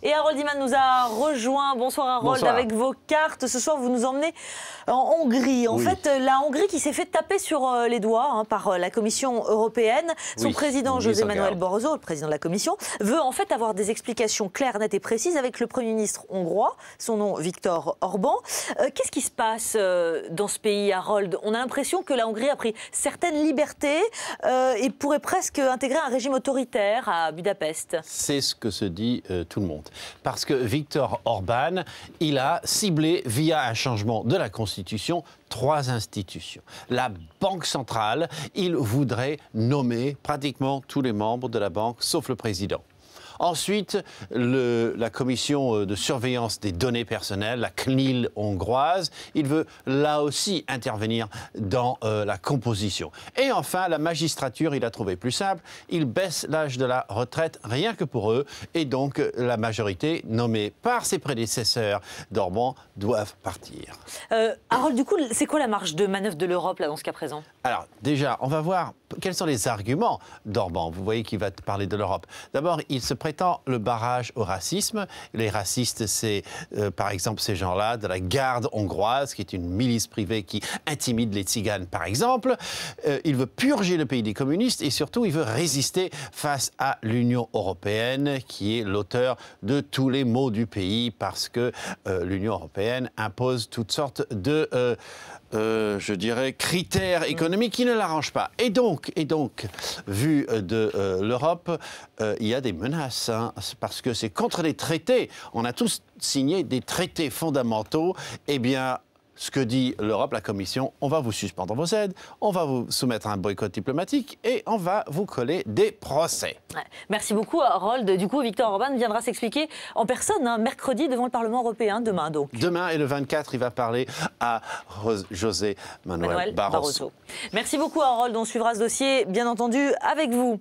Et Harold Iman nous a rejoint. Bonsoir Harold, Bonsoir. avec vos cartes. Ce soir, vous nous emmenez en Hongrie. En fait, la Hongrie qui s'est fait taper sur les doigts par la Commission européenne. Son président, José Manuel Barroso, le président de la Commission, veut en fait avoir des explications claires, nettes et précises avec le Premier ministre hongrois, son nom Viktor Orban. Qu'est-ce qui se passe dans ce pays, Harold? On a l'impression que la Hongrie a pris certaines libertés et pourrait presque intégrer un régime autoritaire à Budapest. C'est ce que se dit tout le monde. Parce que Viktor Orban, il a ciblé, via un changement de la Constitution, 3 institutions. La Banque centrale, il voudrait nommer pratiquement tous les membres de la banque, sauf le président. Ensuite, la commission de surveillance des données personnelles, la CNIL hongroise, il veut là aussi intervenir dans la composition. Et enfin, la magistrature, il a trouvé plus simple, il baisse l'âge de la retraite rien que pour eux. Et donc, la majorité nommée par ses prédécesseurs d'Orban doivent partir. Harold, du coup, c'est quoi la marge de manœuvre de l'Europe là dans ce cas présent? Alors, déjà, on va voir quels sont les arguments d'Orban. Vous voyez qu'il va parler de l'Europe. D'abord, il se prétend le barrage au racisme. Les racistes, c'est par exemple ces gens-là de la garde hongroise, qui est une milice privée qui intimide les tziganes, par exemple. Il veut purger le pays des communistes et surtout, il veut résister face à l'Union européenne, qui est l'auteur de tous les maux du pays, parce que l'Union européenne impose toutes sortes de je dirais, critères économiques qui ne l'arrangent pas. Et donc, vu de l'Europe, il y a des menaces, hein, parce que c'est contre les traités. On a tous signé des traités fondamentaux. Eh bien, ce que dit l'Europe, la Commission, on va vous suspendre vos aides, on va vous soumettre à un boycott diplomatique et on va vous coller des procès. Ouais. Merci beaucoup, Harold. Du coup, Viktor Orban viendra s'expliquer en personne, hein, mercredi, devant le Parlement européen, demain donc. Demain et le 24, il va parler à José Manuel Barroso. Merci beaucoup, Harold. On suivra ce dossier, bien entendu, avec vous.